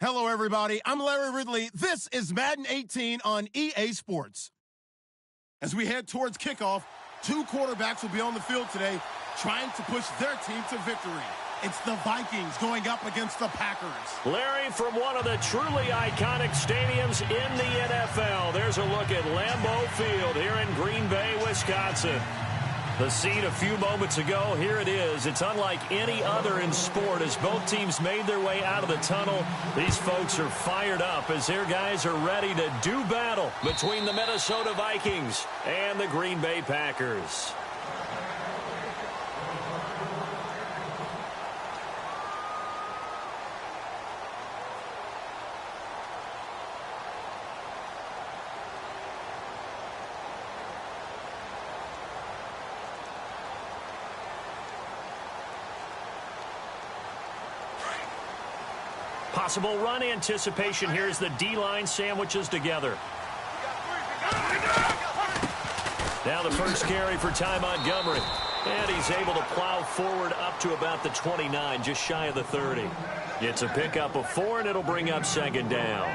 Hello, everybody. I'm Larry Ridley. This is Madden 18 on EA Sports. As we head towards kickoff, two quarterbacks will be on the field today trying to push their team to victory. It's the Vikings going up against the Packers. Larry, from one of the truly iconic stadiums in the NFL, there's a look at Lambeau Field here in Green Bay, Wisconsin. The scene a few moments ago, here it is. It's unlike any other in sport as both teams made their way out of the tunnel. These folks are fired up as their guys are ready to do battle between the Minnesota Vikings and the Green Bay Packers. Possible run anticipation here as the D-line sandwiches together. Now the first carry for Ty Montgomery. And he's able to plow forward up to about the 29, just shy of the 30. It's a pickup of 4, and it'll bring up second down.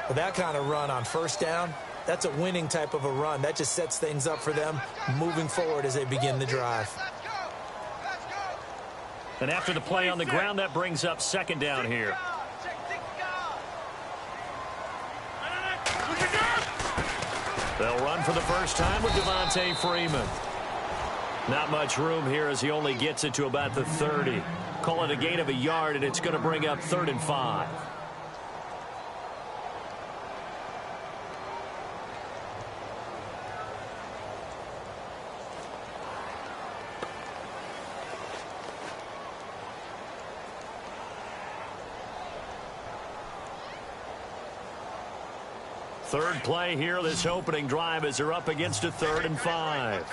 Well, that kind of run on first down, that's a winning type of a run. That just sets things up for them moving forward as they begin the drive. And after the play on the ground, that brings up second down here. They'll run for the first time with Devontae Freeman. Not much room here as he only gets it to about the 30. Call it a gain of a yard, and it's going to bring up 3rd and 5. Third play here, this opening drive, as they're up against a 3rd and 5.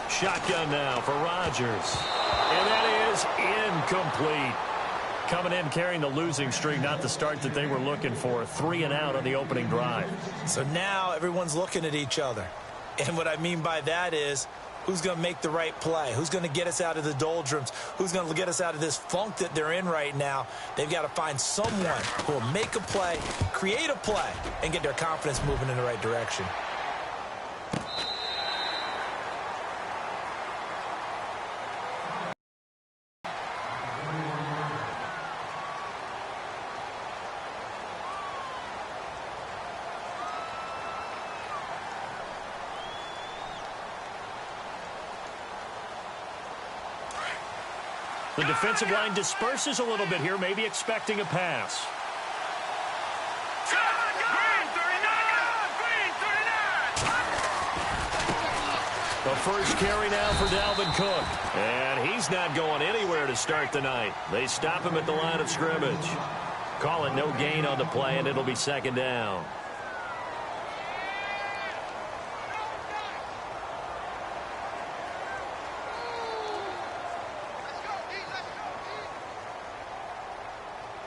Shotgun now for Rodgers. And that is incomplete. Coming in carrying the losing streak, not the start that they were looking for. 3 and out on the opening drive. So now everyone's looking at each other. And what I mean by that is, who's going to make the right play? Who's going to get us out of the doldrums? Who's going to get us out of this funk that they're in right now? They've got to find someone who will make a play, create a play, and get their confidence moving in the right direction. The defensive line disperses a little bit here, maybe expecting a pass. The first carry now for Dalvin Cook. And he's not going anywhere to start the night. They stop him at the line of scrimmage. Call it no gain on the play, and it'll be second down.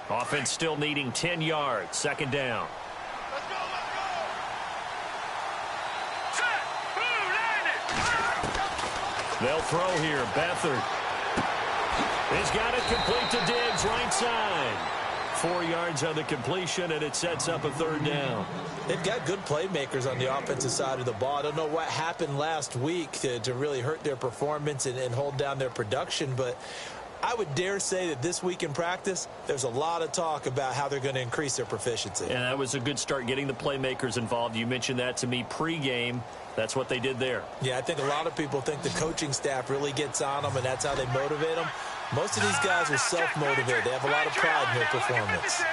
Offense still needing 10 yards. Second down. Let's go. They'll throw here. Beathard. He's got it complete to Diggs, right side. 4 yards on the completion, and it sets up a 3rd down. They've got good playmakers on the offensive side of the ball. I don't know what happened last week to really hurt their performance and hold down their production, but I would dare say that this week in practice, there's a lot of talk about how they're going to increase their proficiency. And that was a good start, getting the playmakers involved. You mentioned that to me pregame. That's what they did there. Yeah, I think a lot of people think the coaching staff really gets on them, and that's how they motivate them. Most of these guys are self-motivated. They have a lot of pride in their performance.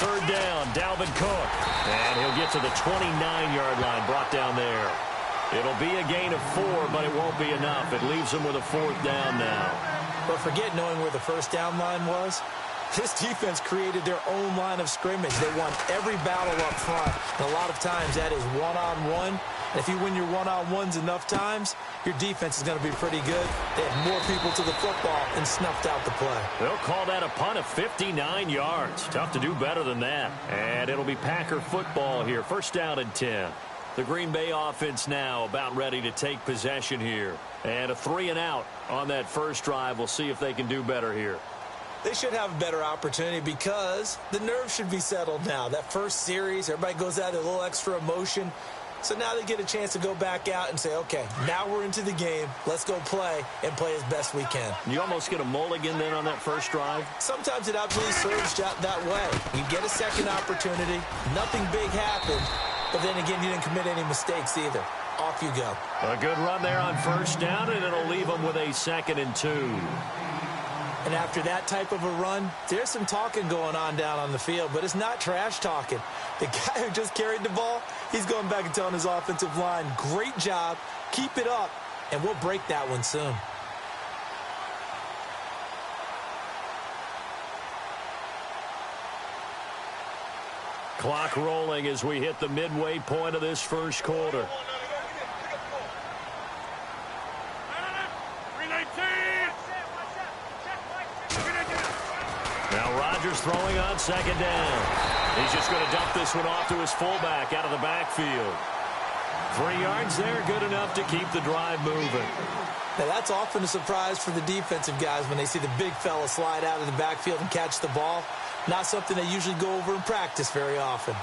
3rd down, Dalvin Cook. And he'll get to the 29-yard line, brought down there. It'll be a gain of 4, but it won't be enough. It leaves them with a 4th down now. But forget knowing where the first down line was. This defense created their own line of scrimmage. They won every battle up front. And a lot of times that is one-on-one. And if you win your one-on-ones enough times, your defense is going to be pretty good. They have more people to the football and snuffed out the play. They'll call that a punt of 59 yards. Tough to do better than that. And it'll be Packer football here. 1st down and 10. The Green Bay offense now about ready to take possession here. And a 3-and-out on that first drive. We'll see if they can do better here. They should have a better opportunity because the nerves should be settled now. That first series, everybody goes out with a little extra emotion. So now they get a chance to go back out and say, okay, now we're into the game. Let's go play and play as best we can. You almost get a mulligan then on that first drive? Sometimes it absolutely serves that way. You get a second opportunity. Nothing big happened. But then again, you didn't commit any mistakes either. Off you go. A good run there on first down, and it'll leave them with a 2nd and 2. And after that type of a run, there's some talking going on down on the field, but it's not trash talking. The guy who just carried the ball, he's going back and telling his offensive line, great job, keep it up, and we'll break that one soon. Clock rolling as we hit the midway point of this first quarter. Now Rodgers throwing on 2nd down. He's just going to dump this one off to his fullback out of the backfield. 3 yards there, good enough to keep the drive moving. Now that's often a surprise for the defensive guys when they see the big fella slide out of the backfield and catch the ball. Not something they usually go over in practice very often.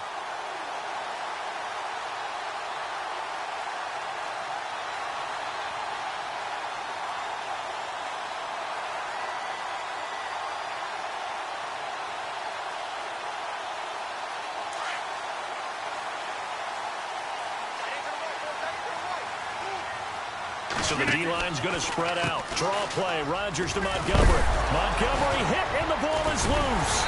So the D-line's going to spread out. Draw play. Rodgers to Montgomery. Montgomery hit, and the ball is loose.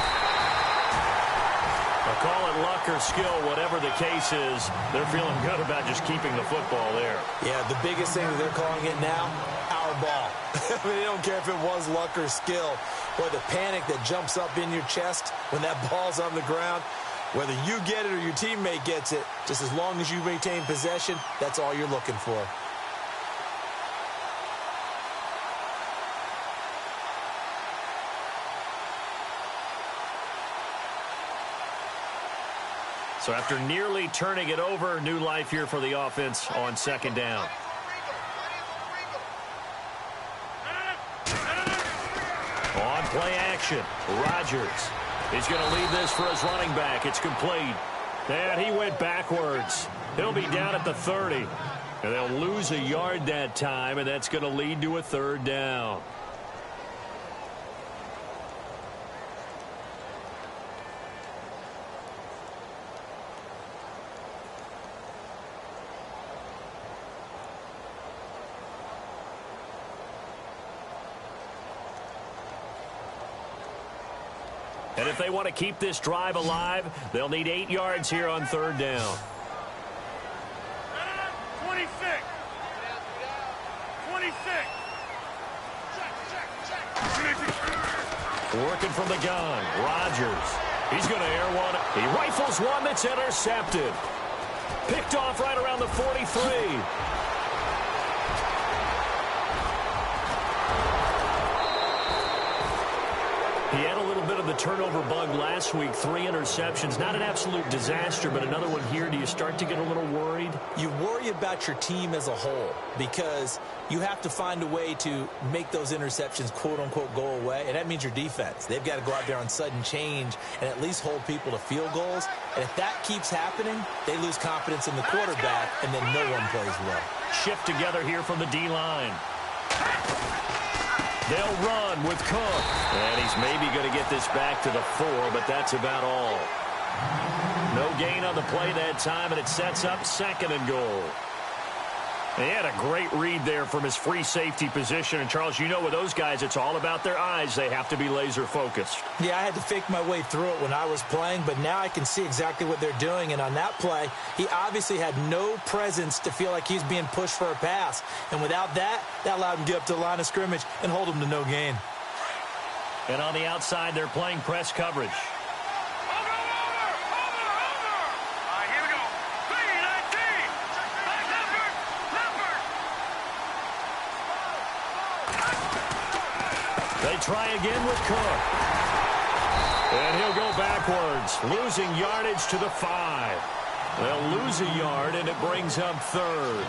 I'll call it luck or skill, whatever the case is. They're feeling good about just keeping the football there. Yeah, the biggest thing that they're calling it now, our ball. I mean, they don't care if it was luck or skill. Or the panic that jumps up in your chest when that ball's on the ground. Whether you get it or your teammate gets it, just as long as you maintain possession, that's all you're looking for. So after nearly turning it over, new life here for the offense on 2nd down. On play action, Rodgers. He's going to leave this for his running back. It's complete. And he went backwards. He'll be down at the 30. And they'll lose a yard that time, and that's going to lead to a 3rd down. And if they want to keep this drive alive, they'll need 8 yards here on 3rd down. 26. 26. Working from the gun, Rodgers. He's going to air one. He rifles one that's intercepted. Picked off right around the 43. He had a little bit of the turnover bug last week, 3 interceptions. Not an absolute disaster, but another one here. Do you start to get a little worried? You worry about your team as a whole because you have to find a way to make those interceptions, quote-unquote, go away, and that means your defense. They've got to go out there on sudden change and at least hold people to field goals. And if that keeps happening, they lose confidence in the quarterback, and then no one plays well. Shift together here from the D-line. They'll run with Cook. And he's maybe going to get this back to the 4, but that's about all. No gain on the play that time, and it sets up 2nd and goal. He had a great read there from his free safety position. And, Charles, you know with those guys, it's all about their eyes. They have to be laser-focused. Yeah, I had to fake my way through it when I was playing, but now I can see exactly what they're doing. And on that play, he obviously had no presence to feel like he's being pushed for a pass. And without that, that allowed him to get up to the line of scrimmage and hold him to no gain. And on the outside, they're playing press coverage. They try again with Cook. And he'll go backwards, losing yardage to the 5. They'll lose a yard, and it brings up third.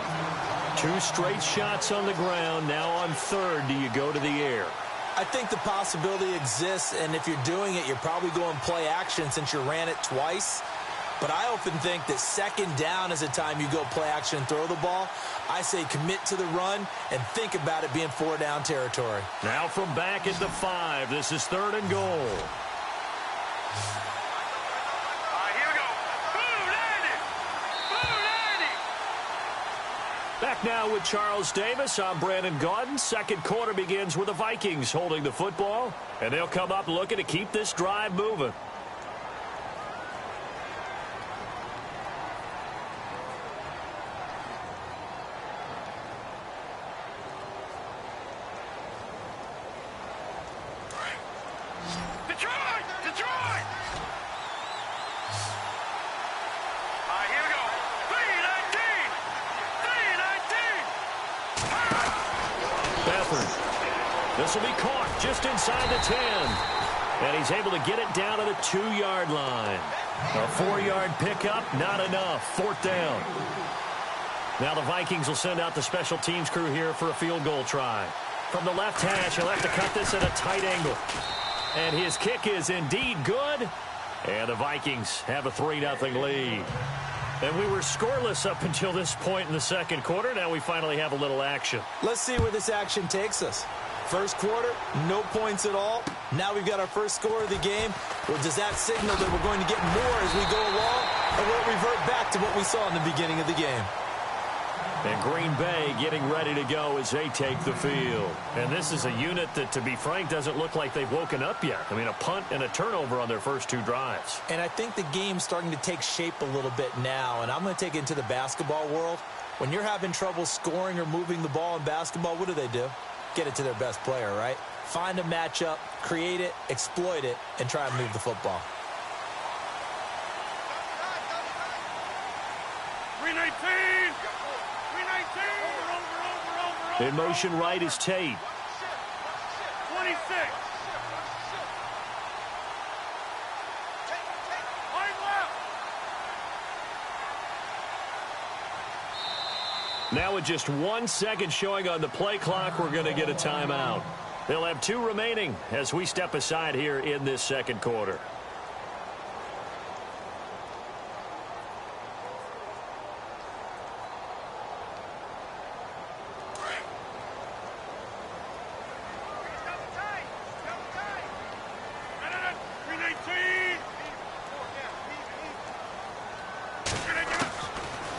2 straight shots on the ground. Now on third, do you go to the air? I think the possibility exists, and if you're doing it, you're probably going play action since you ran it twice. But I often think that second down is a time you go play action and throw the ball. I say commit to the run and think about it being 4-down territory. Now from back at the 5, this is 3rd and goal. Back now with Charles Davis. I'm Brandon Gaudin. Second quarter begins with the Vikings holding the football, and they'll come up looking to keep this drive moving. This will be caught just inside the 10. And he's able to get it down to the 2-yard line. A 4-yard pickup, not enough. 4th down. Now the Vikings will send out the special teams crew here for a field goal try. From the left hash, he'll have to cut this at a tight angle. And his kick is indeed good. And the Vikings have a 3-0 lead. And we were scoreless up until this point in the second quarter. Now we finally have a little action. Let's see where this action takes us. First quarter, no points at all. Now we've got our first score of the game. Well, does that signal that we're going to get more as we go along? Or will it revert back to what we saw in the beginning of the game? And Green Bay getting ready to go as they take the field. And this is a unit that, to be frank, doesn't look like they've woken up yet. I mean, a punt and a turnover on their first 2 drives. And I think the game's starting to take shape a little bit now. And I'm going to take it into the basketball world. When you're having trouble scoring or moving the ball in basketball, what do? Get it to their best player, right? Find a matchup, create it, exploit it, and try and move the football. 319! In motion right is Tate. 26. Now with just 1 second showing on the play clock, we're going to get a timeout. They'll have 2 remaining as we step aside here in this second quarter.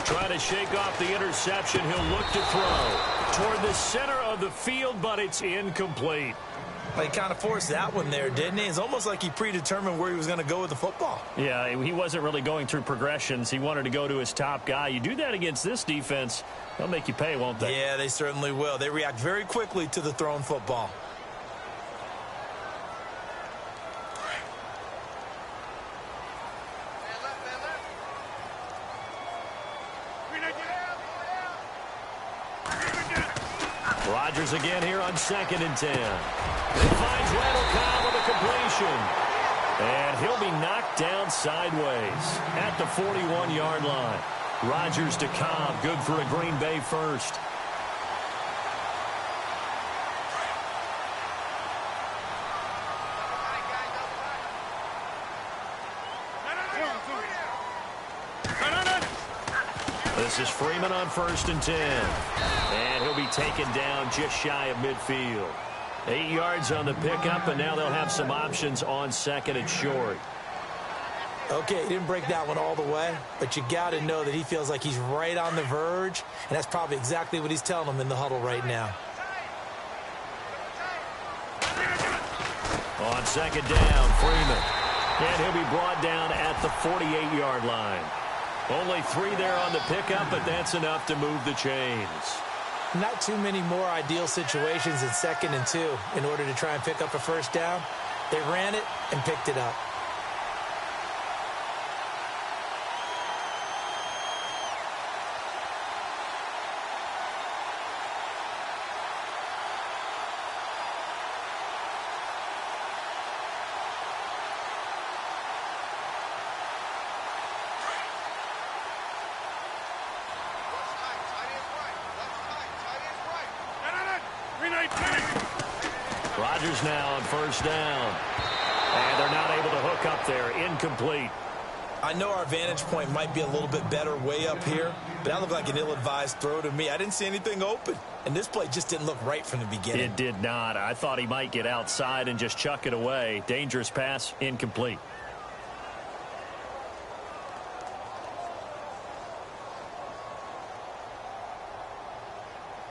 Trying to shake off the interception. He'll look to throw toward the center of the field, but it's incomplete. Well, he kind of forced that one there, didn't he? It's almost like he predetermined where he was going to go with the football. Yeah, he wasn't really going through progressions. He wanted to go to his top guy. You do that against this defense, they'll make you pay, won't they? Yeah, they certainly will. They react very quickly to the thrown football. Rodgers again here on 2nd and 10. He finds Randall Cobb with a completion. And he'll be knocked down sideways at the 41-yard line. Rodgers to Cobb, good for a Green Bay first. This is Freeman on 1st and 10. And he'll be taken down just shy of midfield. 8 yards on the pickup, and now they'll have some options on 2nd and short. Okay, he didn't break that one all the way, but you got to know that he feels like he's right on the verge, and that's probably exactly what he's telling them in the huddle right now. On 2nd down, Freeman. And he'll be brought down at the 48-yard line. Only 3 there on the pickup, but that's enough to move the chains. Not too many more ideal situations in 2nd and 2 in order to try and pick up a first down. They ran it and picked it up. Rodgers now on first down. And they're not able to hook up there. Incomplete. I know our vantage point might be a little bit better way up here, but that looked like an ill-advised throw to me. I didn't see anything open, and this play just didn't look right from the beginning. It did not. I thought he might get outside and just chuck it away. Dangerous pass, incomplete.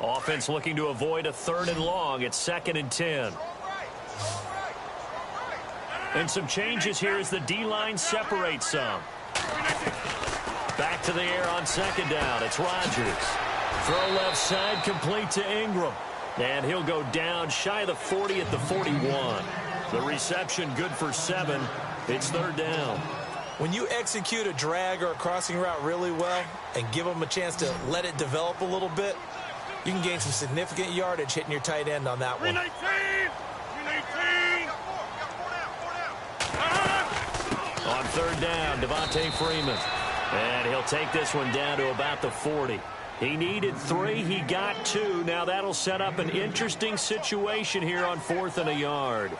Offense looking to avoid a 3rd and long. It's 2nd and 10. And some changes here as the D-line separates some. Back to the air on 2nd down. It's Rodgers. Throw left side, complete to Ingram. And he'll go down shy of the 40 at the 41. The reception good for 7. It's 3rd down. When you execute a drag or a crossing route really well and give them a chance to let it develop a little bit, you can gain some significant yardage hitting your tight end on that one. 319! 319! On 3rd down, Devontae Freeman. And he'll take this one down to about the 40. He needed 3. He got 2. Now that'll set up an interesting situation here on 4th and a yard.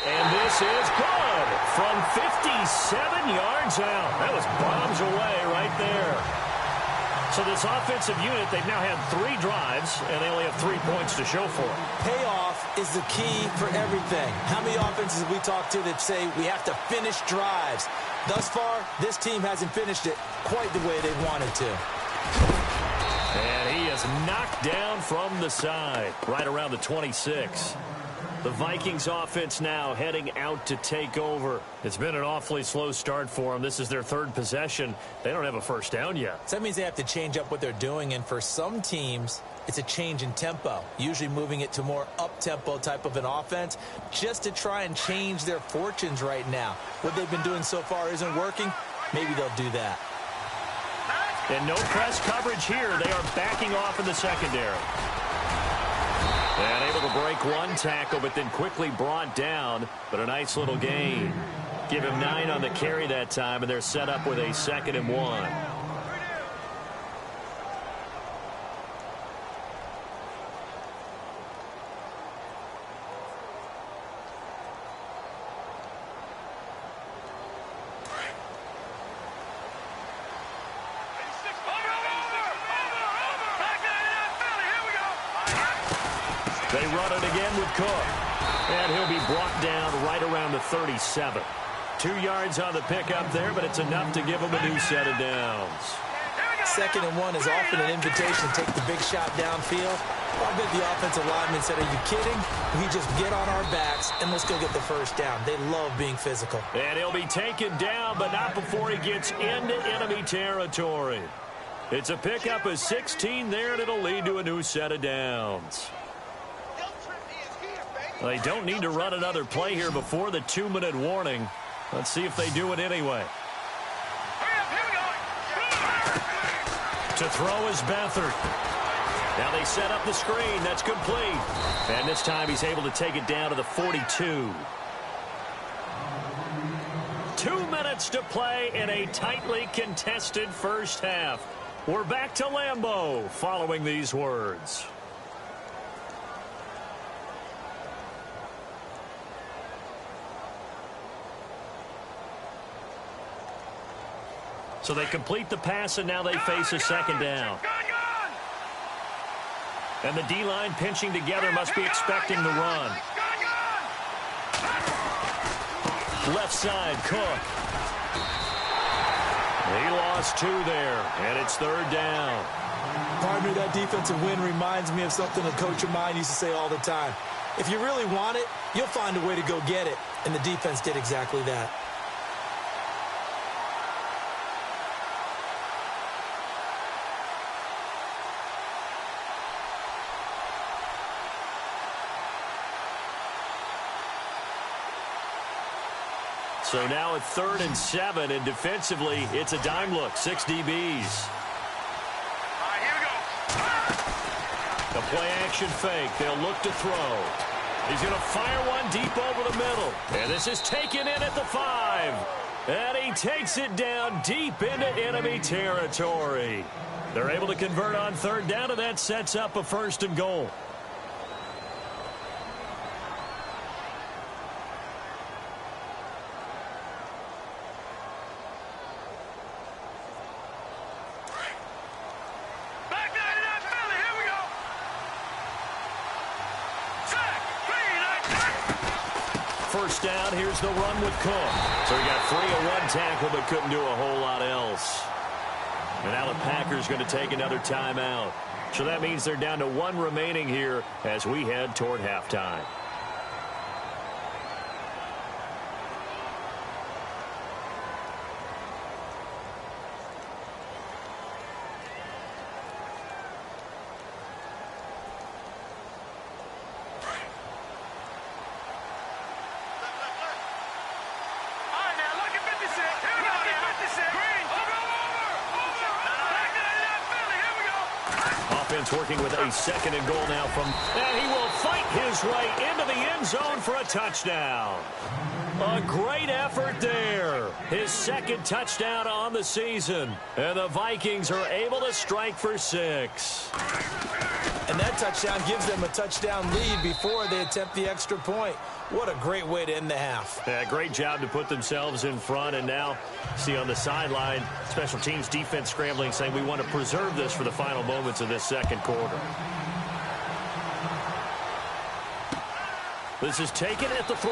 And this is good from 57 yards out. That was bombs away right there. So this offensive unit, they've now had 3 drives, and they only have 3 points to show for it. Payoff is the key for everything. How many offenses have we talked to that say we have to finish drives? Thus far, this team hasn't finished it quite the way they wanted to. And he is knocked down from the side, right around the 26. The Vikings offense now heading out to take over. It's been an awfully slow start for them. This is their 3rd possession. They don't have a first down yet. So that means they have to change up what they're doing, and for some teams, it's a change in tempo, usually moving it to more up-tempo type of an offense just to try and change their fortunes right now. What they've been doing so far isn't working. Maybe they'll do that. And no press coverage here. They are backing off in the secondary. And able to break one tackle, but then quickly brought down. But a nice little gain. Give him 9 on the carry that time, and they're set up with a 2nd and 1. They run it again with Cook. And he'll be brought down right around the 37. 2 yards on the pickup there, but it's enough to give him a new set of downs. 2nd and 1 is often an invitation to take the big shot downfield. I bet the offensive lineman said, are you kidding? We just get on our backs and let's go get the first down. They love being physical. And he'll be taken down, but not before he gets into enemy territory. It's a pickup of 16 there, and it'll lead to a new set of downs. They don't need to run another play here before the 2-minute warning. Let's see if they do it anyway. To throw is Beathard. Now they set up the screen. That's complete. And this time he's able to take it down to the 42. 2 minutes to play in a tightly contested first half. We're back to Lambeau following these words. So they complete the pass, and now they face a 2nd down. And the D-line pinching together must be expecting the run. Left side, Cook. He lost 2 there, and it's 3rd down. Pardon me, that defensive win reminds me of something a coach of mine used to say all the time. If you really want it, you'll find a way to go get it. And the defense did exactly that. So now at 3rd and 7, and defensively, it's a dime look. 6 DBs. All right, here we go. The play action fake. They'll look to throw. He's going to fire one deep over the middle. And this is taken in at the 5. And he takes it down deep into enemy territory. They're able to convert on third down, and that sets up a 1st and goal. First down, here's the run with Cook. So he got free of one tackle but couldn't do a whole lot else. And now the Packers going to take another timeout. So that means they're down to 1 remaining here as we head toward halftime. Working with a 2nd and goal now from, and he will fight his way into the end zone for a touchdown. A great effort there. His 2nd touchdown on the season. And the Vikings are able to strike for 6. And that touchdown gives them a touchdown lead before they attempt the extra point. What a great way to end the half. Yeah, great job to put themselves in front. And now, see on the sideline, special teams defense scrambling, saying we want to preserve this for the final moments of this 2nd quarter. This is taken at the 3.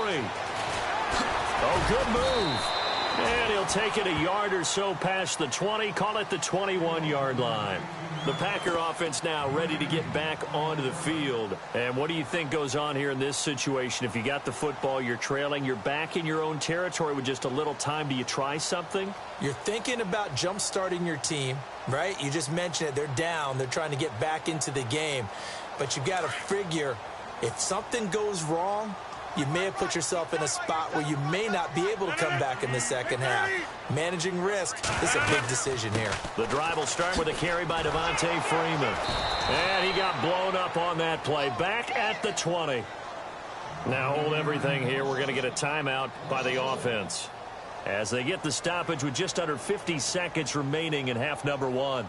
Oh, good move. And he'll take it a yard or so past the 20, call it the 21-yard line. The Packer offense now ready to get back onto the field. And what do you think goes on here in this situation? If you got the football, you're trailing, you're back in your own territory with just a little time. Do you try something? You're thinking about jump-starting your team, right? You just mentioned it. They're down. They're trying to get back into the game. But you got to figure if something goes wrong, you may have put yourself in a spot where you may not be able to come back in the 2nd half. Managing risk is a big decision here. The drive will start with a carry by Devontae Freeman. And he got blown up on that play. Back at the 20. Now hold everything here. We're going to get a timeout by the offense as they get the stoppage with just under 50 seconds remaining in half number 1.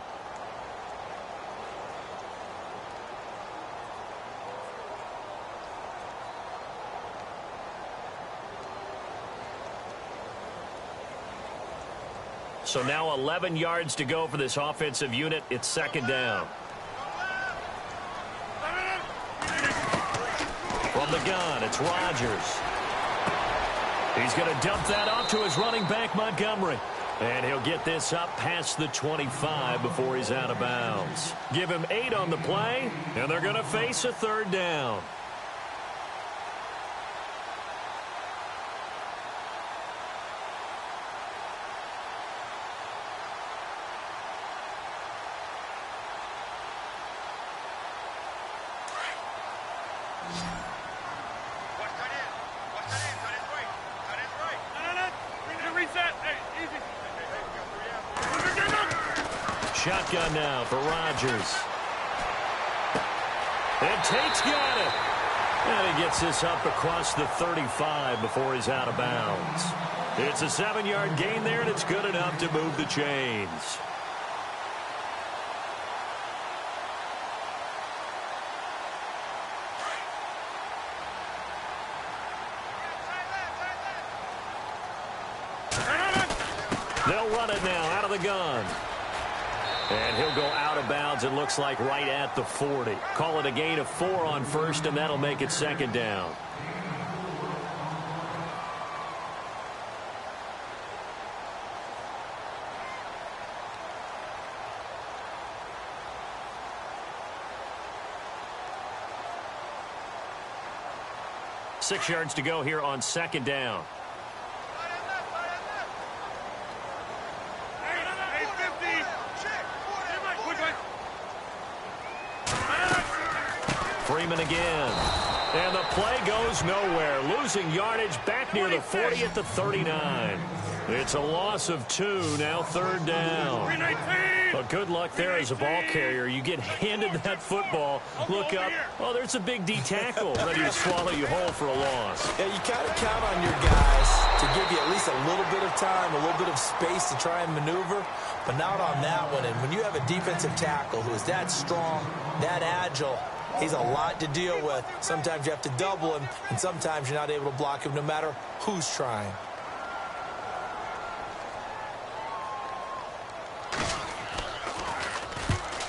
So now 11 yards to go for this offensive unit. It's 2nd down. From the gun, it's Rodgers. He's going to dump that off to his running back, Montgomery. And he'll get this up past the 25 before he's out of bounds. Give him 8 on the play, and they're going to face a 3rd down. Shotgun now for Rodgers. And Tate's got it. And he gets this up across the 35 before he's out of bounds. It's a 7-yard gain there, and it's good enough to move the chains. They'll run it now out of the gun. And he'll go out of bounds, it looks like right at the 40. Call it a gain of 4 on 1st, and that'll make it 2nd down. Six yards to go here on 2nd down. Freeman again. And the play goes nowhere. Losing yardage back near the 40 at the 39. It's a loss of 2, now 3rd down. But good luck there as a ball carrier. You get handed that football, look up, oh, there's a big D tackle ready to swallow you whole for a loss. Yeah, you kind of count on your guys to give you at least a little bit of time, a little bit of space to try and maneuver. but not on that one. And when you have a defensive tackle who is that strong, that agile, he's a lot to deal with. Sometimes you have to double him, and sometimes you're not able to block him no matter who's trying.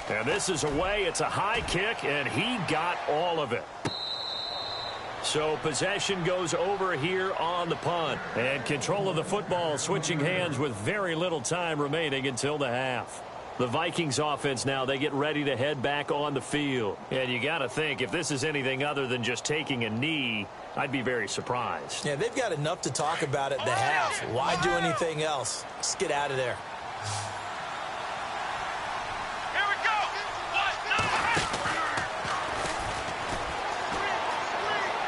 And this is away. It's a high kick, and he got all of it. So possession goes over here on the punt. And control of the football switching hands with very little time remaining until the half. The Vikings offense now, they get ready to head back on the field. And you got to think, if this is anything other than just taking a knee, I'd be very surprised. Yeah, they've got enough to talk about at the half. Why do anything else? Just get out of there.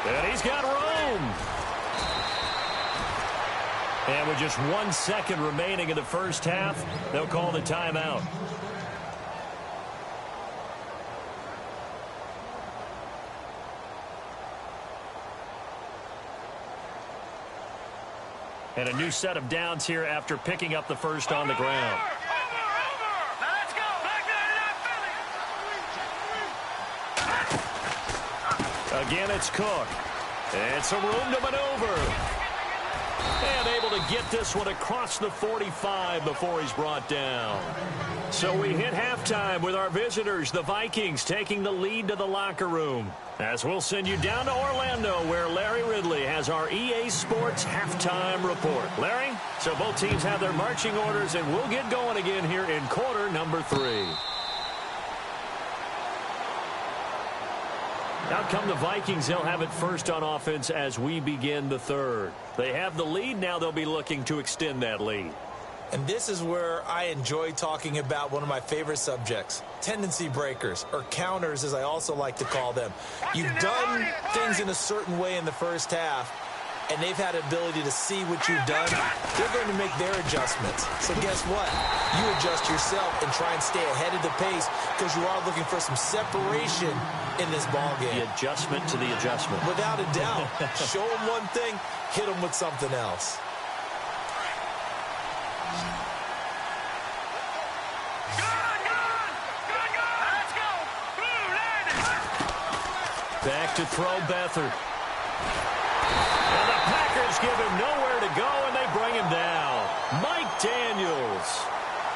And he's got room. And with just 1 second remaining in the first half, they'll call the timeout. And a new set of downs here after picking up the first on the ground. Again, it's Cook. And some room to maneuver. And able to get this one across the 45 before he's brought down. So we hit halftime with our visitors, the Vikings, taking the lead to the locker room. As we'll send you down to Orlando, where Larry Ridley has our EA Sports halftime report. Larry, so both teams have their marching orders, and we'll get going again here in quarter number 3. Out come the Vikings. They'll have it first on offense as we begin the third. They have the lead. Now they'll be looking to extend that lead. And this is where I enjoy talking about one of my favorite subjects, tendency breakers, or counters as I also like to call them. You've done things in a certain way in the first half, and they've had the ability to see what you've done. They're going to make their adjustments. So guess what? You adjust yourself and try and stay ahead of the pace because you are looking for some separation in this ballgame. The adjustment to the adjustment. Without a doubt. Show them one thing, hit them with something else. Back to throw Beathard. And the Packers give him nowhere to go, and they bring him down. Mike Daniels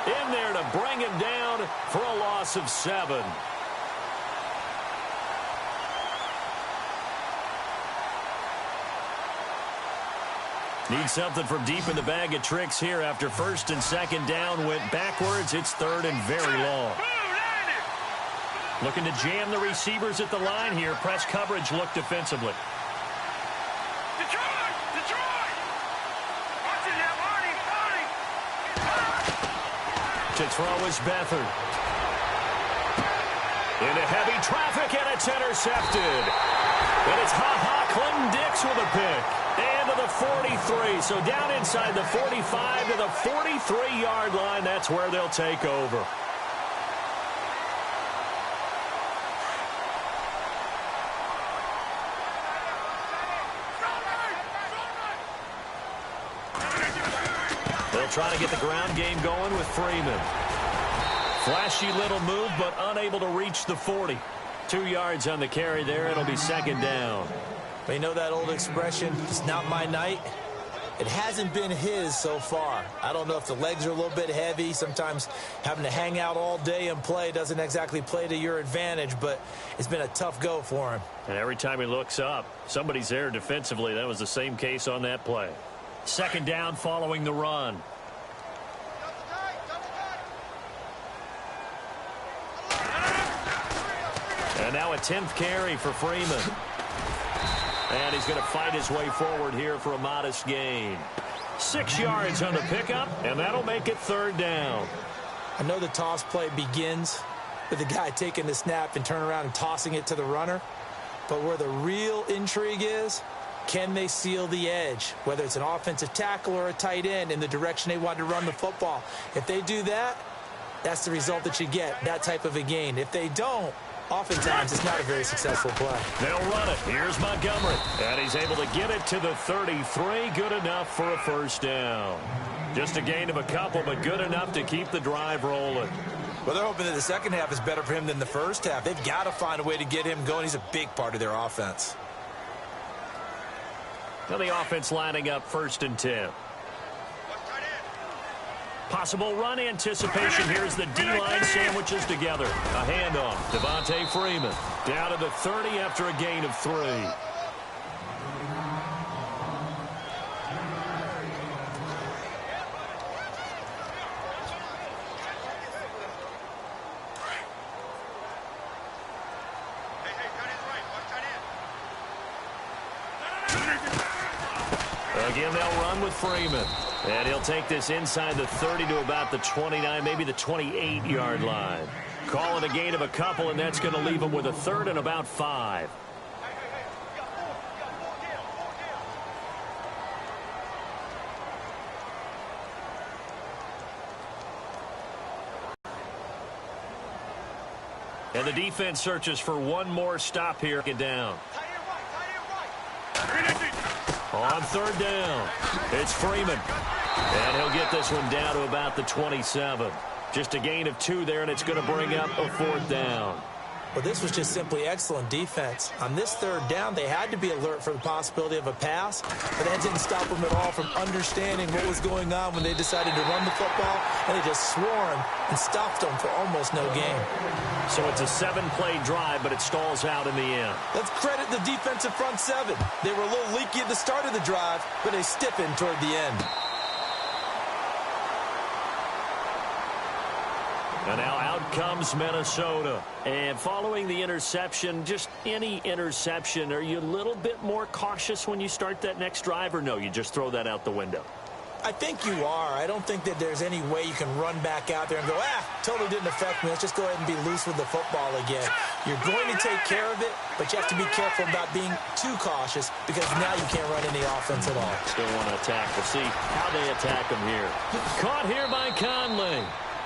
in there to bring him down for a loss of 7. Need something from deep in the bag of tricks here after first and second down went backwards. It's third and very long. Looking to jam the receivers at the line here. Press coverage look defensively. To throw is Beathard. Into heavy traffic, and it's intercepted. And it's Clinton Dix with a pick. And to the 43. So down inside the 45 to the 43-yard line. That's where they'll take over. They'll try to get the ground game going with Freeman. Flashy little move, but unable to reach the 40. 2 yards on the carry there. It'll be second down. But you know that old expression, it's not my night? It hasn't been his so far. I don't know if the legs are a little bit heavy. Sometimes having to hang out all day and play doesn't exactly play to your advantage, but it's been a tough go for him. And every time he looks up, somebody's there defensively. That was the same case on that play. Second down following the run. And now a 10th carry for Freeman. And he's going to fight his way forward here for a modest gain. 6 yards on the pickup, and that'll make it third down. I know the toss play begins with the guy taking the snap and turning around and tossing it to the runner. But where the real intrigue is, can they seal the edge, whether it's an offensive tackle or a tight end in the direction they want to run the football? If they do that, that's the result that you get, that type of a gain. If they don't, oftentimes it's not a very successful play. They'll run it. Here's Montgomery. And he's able to get it to the 33. Good enough for a first down. Just a gain of a couple, but good enough to keep the drive rolling. Well, they're hoping that the second half is better for him than the first half. They've got to find a way to get him going. He's a big part of their offense. Now the offense lining up 1st and 10. Possible run anticipation. Here's the D-line sandwiches together. A handoff. Devontae Freeman down to the 30 after a gain of 3. Again, they'll run with Freeman. And he'll take this inside the 30 to about the 29, maybe the 28-yard line. Call it a gain of a couple, and that's going to leave him with a 3rd and about 5. And the defense searches for one more stop here. Get down. On 3rd down, it's Freeman. And he'll get this one down to about the 27. Just a gain of 2 there, and it's going to bring up a 4th down. Well, this was just simply excellent defense. On this 3rd down, they had to be alert for the possibility of a pass, but that didn't stop them at all from understanding what was going on when they decided to run the football, and they just swarmed and stopped them for almost no gain. So it's a 7-play drive, but it stalls out in the end. Let's credit the defensive front 7. They were a little leaky at the start of the drive, but they stiffened toward the end. And now out comes Minnesota. And following the interception, just any interception, are you a little bit more cautious when you start that next drive, or no, you just throw that out the window? I think you are. I don't think that there's any way you can run back out there and go, totally didn't affect me. Let's just go ahead and be loose with the football again. You're going to take care of it, but you have to be careful about being too cautious because now you can't run any offense at all. Still want to attack. We'll see how they attack him here. Caught here by Conley.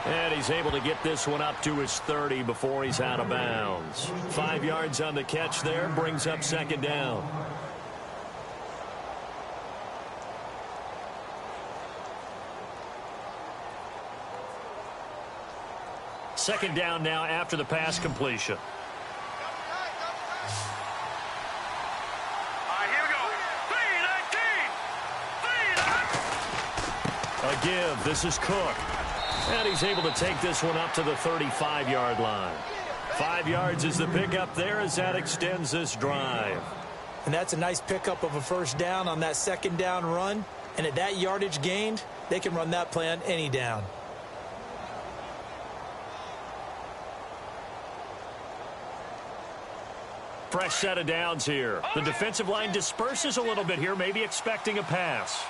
And he's able to get this one up to his 30 before he's out of bounds. 5 yards on the catch there, brings up 2nd down. Second down now after the pass completion. Here we go. A give. This is Cook. And he's able to take this one up to the 35-yard line. 5 yards is the pickup there as that extends this drive. And that's a nice pickup of a 1st down on that 2nd down run. And at that yardage gained, they can run that play on any down. Fresh set of downs here. The defensive line disperses a little bit here, maybe expecting a pass.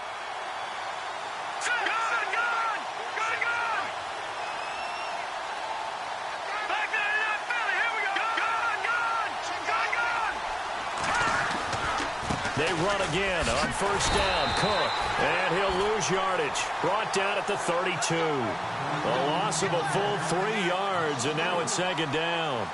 They run again on 1st down. Cook, and he'll lose yardage. Brought down at the 32. A loss of a full 3 yards, and now it's 2nd down.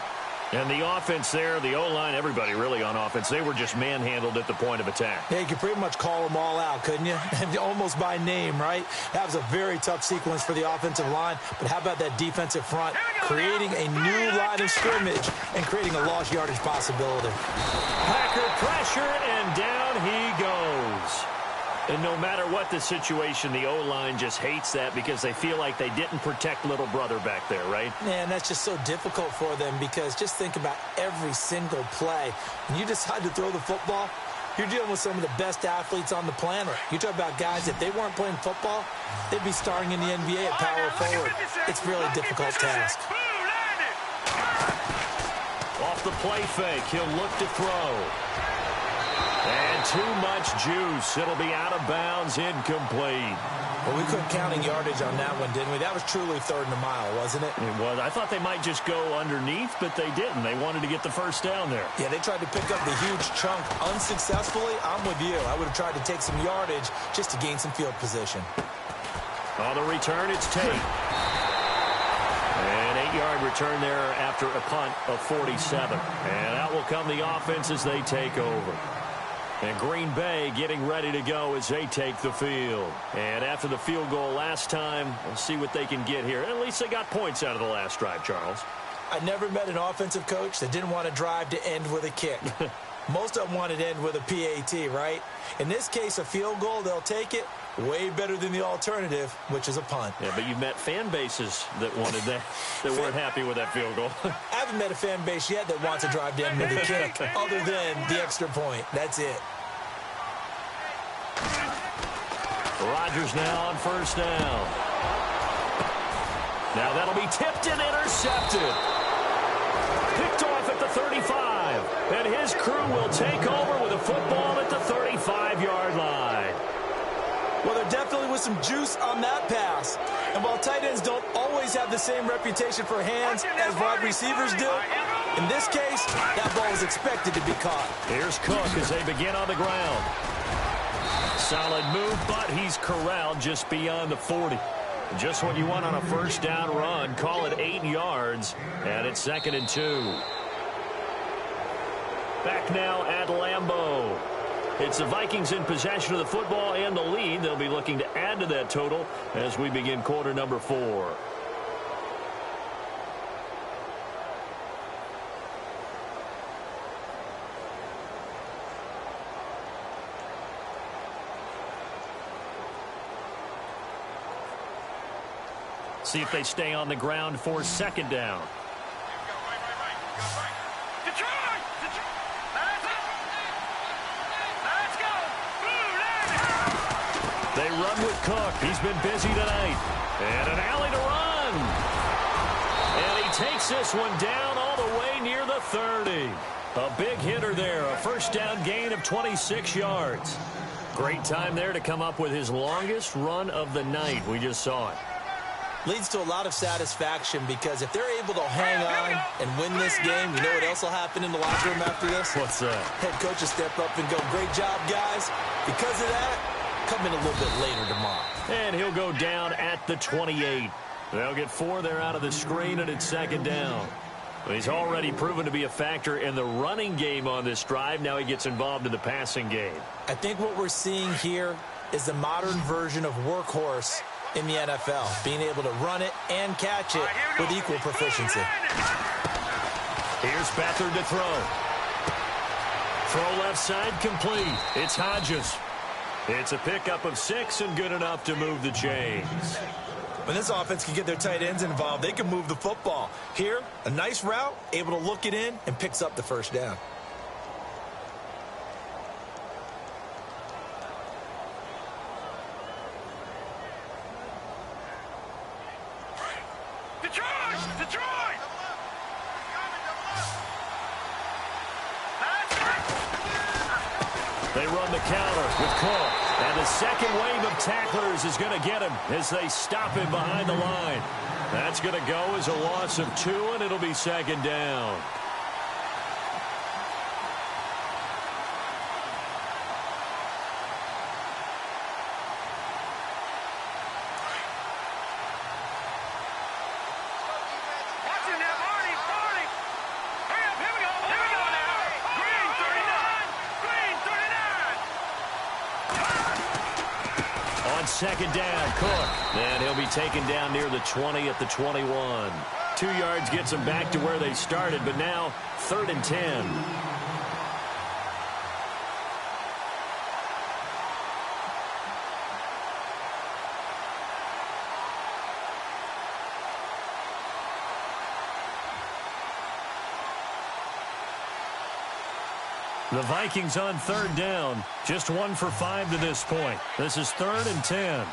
And the offense there, the O-line, everybody really on offense, they were just manhandled at the point of attack. Yeah, you could pretty much call them all out, couldn't you? Almost by name, right? That was a very tough sequence for the offensive line. But how about that defensive front creating a new line of scrimmage and creating a lost yardage possibility? Packer pressure, and down he goes. And no matter what the situation, the O-line just hates that because they feel like they didn't protect little brother back there, right? Man, that's just so difficult for them because just think about every single play. When you decide to throw the football, you're dealing with some of the best athletes on the planet. You talk about guys, if they weren't playing football, they'd be starring in the NBA at power forward. It's a really difficult task. Off the play fake, he'll look to throw. And too much juice. It'll be out of bounds, incomplete. Well, we couldn't count yardage on that one, didn't we? That was truly 3rd and a mile, wasn't it? It was. I thought they might just go underneath, but they didn't. They wanted to get the 1st down there. Yeah, they tried to pick up the huge chunk unsuccessfully. I'm with you. I would have tried to take some yardage just to gain some field position. On the return, it's Tate. An 8-yard return there after a punt of 47. And out will come the offense as they take over. And Green Bay getting ready to go as they take the field. And after the field goal last time, we'll see what they can get here. At least they got points out of the last drive, Charles. I never met an offensive coach that didn't want to drive to end with a kick. Most of them wanted to end with a PAT, right? In this case, a field goal, they'll take it. Way better than the alternative, which is a punt. Yeah, but you've met fan bases that wanted that, that weren't happy with that field goal. I haven't met a fan base yet that wants to drive to end with a kick, other than the extra point. That's it. Rodgers now on first down. Now that'll be tipped and intercepted. Picked off at the 35. And his crew will take over with a football at the 35-yard line. Well, there definitely was some juice on that pass. And while tight ends don't always have the same reputation for hands as wide receivers do, in this case, that ball is expected to be caught. Here's Cook as they begin on the ground. Solid move, but he's corralled just beyond the 40. Just what you want on a first down run. Call it 8 yards, and it's 2nd and 2. Back now at Lambeau. It's the Vikings in possession of the football and the lead. They'll be looking to add to that total as we begin quarter number 4. See if they stay on the ground for 2nd down. They run with Cook. He's been busy tonight. And an alley to run. And he takes this one down all the way near the 30. A big hitter there. A first down gain of 26 yards. Great time there to come up with his longest run of the night. We just saw it. Leads to a lot of satisfaction because if they're able to hang on and win this game, you know what else will happen in the locker room after this? What's that? Head coach will step up and go, great job, guys. Because of that, come in a little bit later tomorrow. And he'll go down at the 28. They'll get 4 there out of the screen, and it's 2nd down. He's already proven to be a factor in the running game on this drive. Now he gets involved in the passing game. I think what we're seeing here is the modern version of workhorse in the NFL, being able to run it and catch it with equal proficiency. Here's Beathard to throw. Throw left side complete. It's Hodges. It's a pickup of 6 and good enough to move the chains. When this offense can get their tight ends involved, they can move the football. Here, a nice route, able to look it in, and picks up the first down. Detroit! They run the counter with Cook. And the second wave of tacklers is going to get him as they stop him behind the line. That's going to go as a loss of 2, and it'll be 2nd down. On 2nd down, Cook. And he'll be taken down near the 20 at the 21. 2 yards gets them back to where they started, but now 3rd and 10. The Vikings on 3rd down. Just 1 for 5 to this point. This is 3rd and 10.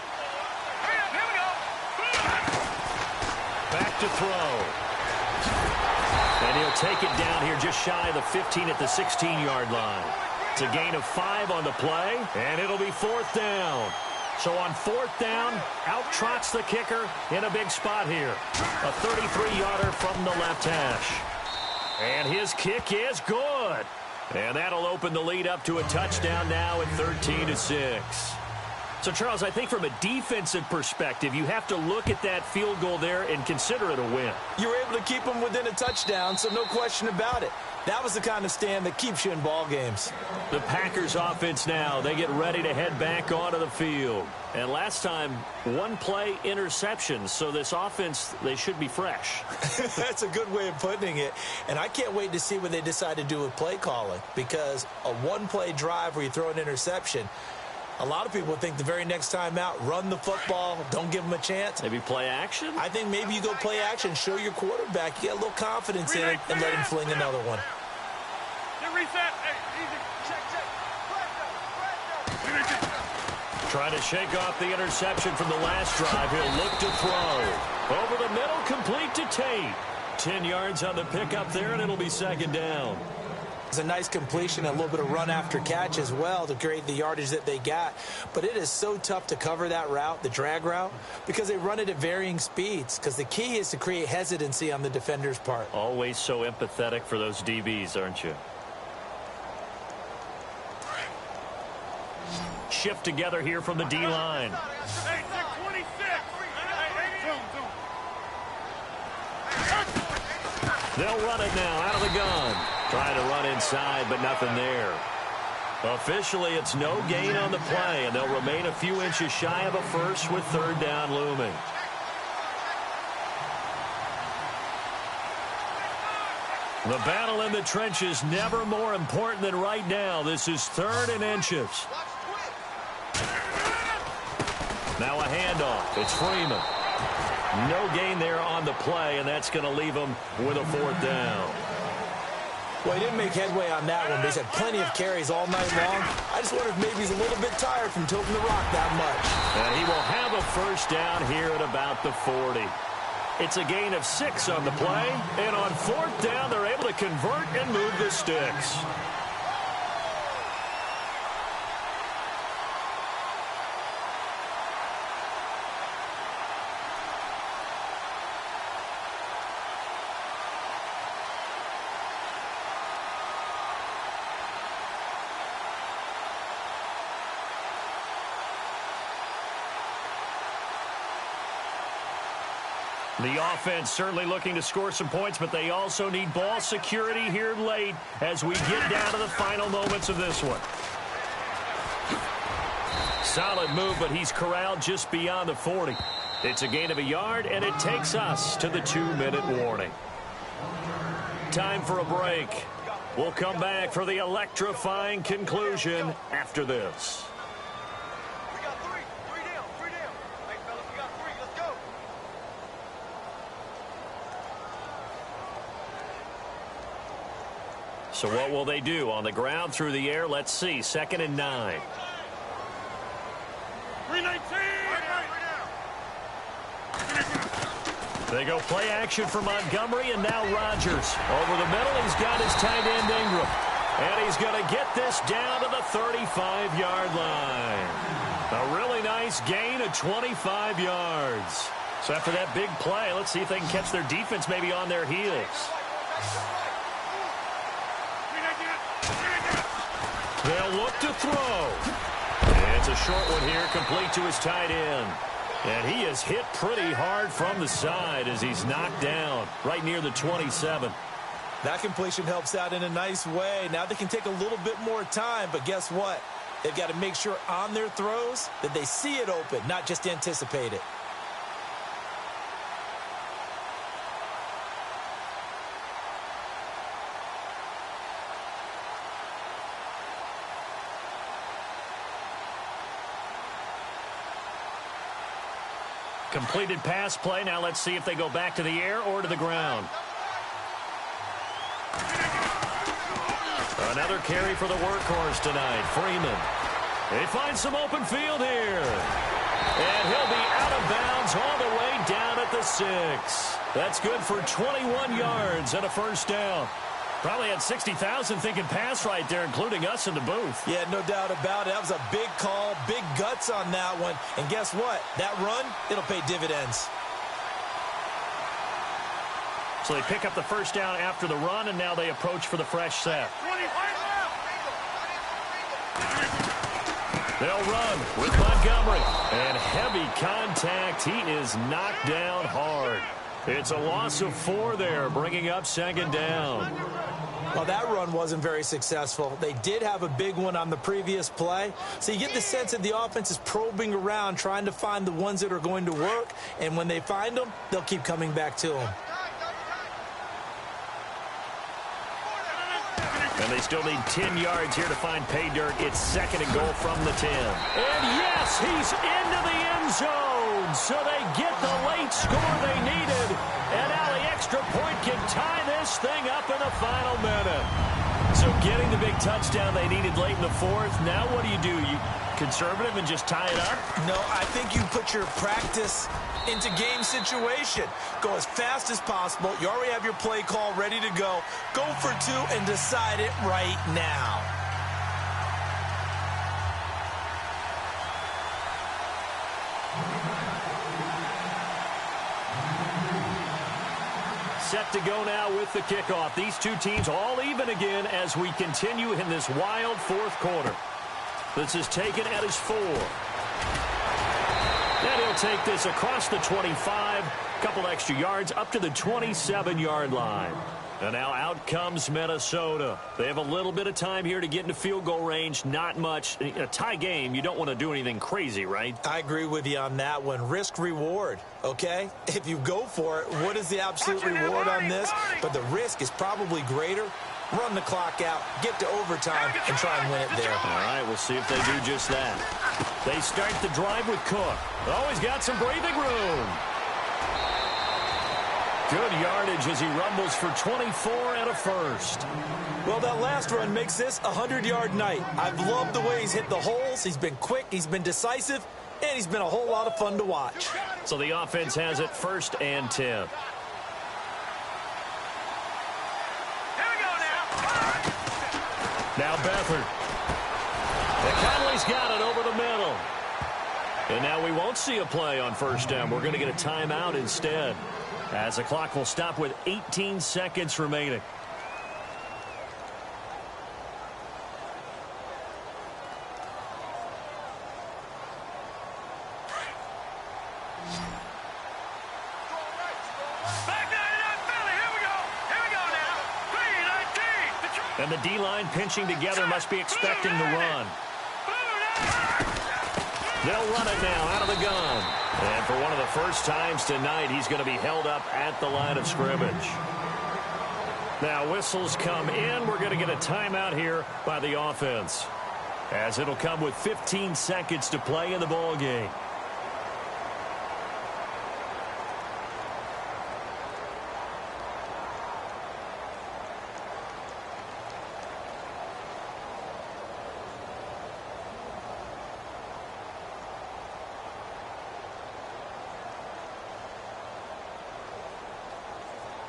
Back to throw. And he'll take it down here just shy of the 15 at the 16-yard line. It's a gain of 5 on the play, and it'll be 4th down. So on 4th down, out trots the kicker in a big spot here. A 33-yarder from the left hash. And his kick is good. And that'll open the lead up to a touchdown now at 13-6. So, Charles, I think from a defensive perspective, you have to look at that field goal there and consider it a win. You were able to keep them within a touchdown, so no question about it. That was the kind of stand that keeps you in ball games. The Packers offense now, they get ready to head back onto the field. And last time, one play interception, so this offense, they should be fresh. That's a good way of putting it. And I can't wait to see what they decide to do with play calling, because a one-play drive where you throw an interception, a lot of people think the very next time out, run the football, don't give them a chance. Maybe play action? I think maybe you go play action, show your quarterback, you get a little confidence in him, and let him fling another one. Trying to shake off the interception from the last drive. He'll look to throw. Over the middle, complete to Tate. 10 yards on the pickup there, and it'll be second down. It's a nice completion, a little bit of run after catch as well to create the yardage that they got. But it is so tough to cover that route, the drag route, because they run it at varying speeds. Because the key is to create hesitancy on the defender's part. Always so empathetic for those DBs, aren't you? Shift together here from the D-line. They'll run it now out of the gun. Trying to run inside, but nothing there. Officially, it's no gain on the play, and they'll remain a few inches shy of a first with third down looming. The battle in the trenches never more important than right now. This is third and inches. Now a handoff. It's Freeman. No gain there on the play, and that's going to leave him with a fourth down. Well, he didn't make headway on that one, but he's had plenty of carries all night long. I just wonder if maybe he's a little bit tired from tilting the rock that much. And he will have a first down here at about the 40. It's a gain of 6 on the play, and on fourth down, they're able to convert and move the sticks. The offense certainly looking to score some points, but they also need ball security here late as we get down to the final moments of this one. Solid move, but he's corralled just beyond the 40. It's a gain of a yard, and it takes us to the 2-minute warning. Time for a break. We'll come back for the electrifying conclusion after this. So what will they do? On the ground, through the air, let's see. 2nd and 9. 3-19. They go play action for Montgomery, and now Rodgers. Over the middle, he's got his tight end Ingram. And he's going to get this down to the 35-yard line. A really nice gain of 25 yards. So after that big play, let's see if they can catch their defense maybe on their heels. They'll look to throw. And it's a short one here, complete to his tight end. And he is hit pretty hard from the side as he's knocked down right near the 27. That completion helps out in a nice way. Now they can take a little bit more time, but guess what? They've got to make sure on their throws that they see it open, not just anticipate it. Completed pass play. Now let's see if they go back to the air or to the ground. Another carry for the workhorse tonight, Freeman. They find some open field here. And he'll be out of bounds all the way down at the 6. That's good for 21 yards and a first down. Probably had 60,000 thinking pass right there, including us in the booth. Yeah, no doubt about it. That was a big call, big guts on that one. And guess what? That run, it'll pay dividends. So they pick up the first down after the run, and now they approach for the fresh set. They'll run with Montgomery. And heavy contact. He is knocked down hard. It's a loss of 4 there, bringing up second down. Well, that run wasn't very successful. They did have a big one on the previous play. So you get the sense that the offense is probing around, trying to find the ones that are going to work. And when they find them, they'll keep coming back to them. And they still need 10 yards here to find pay dirt. It's second and goal from the 10. And yes, he's into the end zone. So they get the late score they needed. And now the extra point can tie this thing up in the final minute. So getting the big touchdown they needed late in the fourth. Now what do? You conservative and just tie it up? No, I think you put your practice into game situation. Go as fast as possible. You already have your play call ready to go. Go for 2 and decide it right now. Set to go now with the kickoff. These two teams all even again as we continue in this wild fourth quarter. This is taken at his 4. And he'll take this across the 25, couple extra yards up to the 27-yard line. And now out comes Minnesota. They have a little bit of time here to get into field goal range, not much. A tie game, you don't want to do anything crazy, right? I agree with you on that one. Risk reward, okay? If you go for it, what is the absolute reward on this? But the risk is probably greater. Run the clock out, get to overtime, and try and win it there. All right, we'll see if they do just that. They start the drive with Cook. Oh, he's got some breathing room. Good yardage as he rumbles for 24 and a first. Well, that last run makes this a 100-yard night. I've loved the way he's hit the holes. He's been quick, he's been decisive, and he's been a whole lot of fun to watch. So the offense has it 1st and 10. Now Beathard. And Conley's got it over the middle. And now we won't see a play on 1st down. We're going to get a timeout instead, as the clock will stop with 18 seconds remaining. And the D-line pinching together must be expecting the run. They'll run it now out of the gun. And for one of the first times tonight, he's going to be held up at the line of scrimmage. Now whistles come in. We're going to get a timeout here by the offense, as it'll come with 15 seconds to play in the ball game.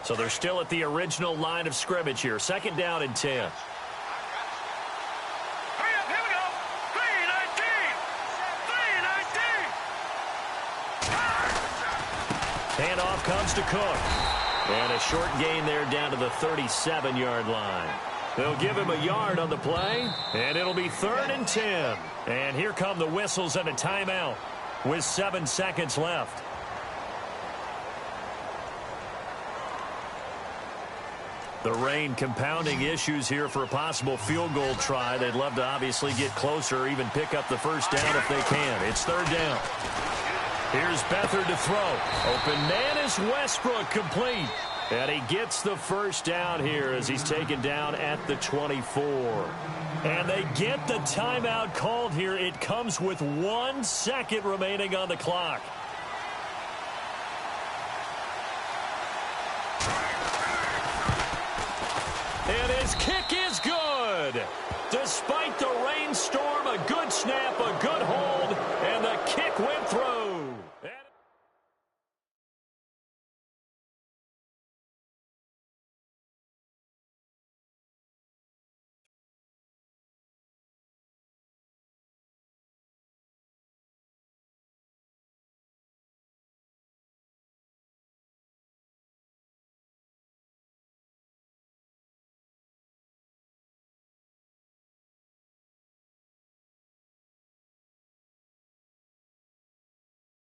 So they're still at the original line of scrimmage here. 2nd down and 10. Hurry up, here we go. 3-19. Handoff comes to Cook. And a short gain there down to the 37-yard line. They'll give him a yard on the play, and it'll be 3rd and 10. And here come the whistles and a timeout with 7 seconds left. The rain compounding issues here for a possible field goal try. They'd love to obviously get closer or even pick up the 1st down if they can. It's 3rd down. Here's Beathard to throw. Open man is Westbrook, complete. And he gets the 1st down here as he's taken down at the 24. And they get the timeout called here. It comes with 1 second remaining on the clock. And his kick is good. Despite the rainstorm, a good snap, a good hold, and the kick went through.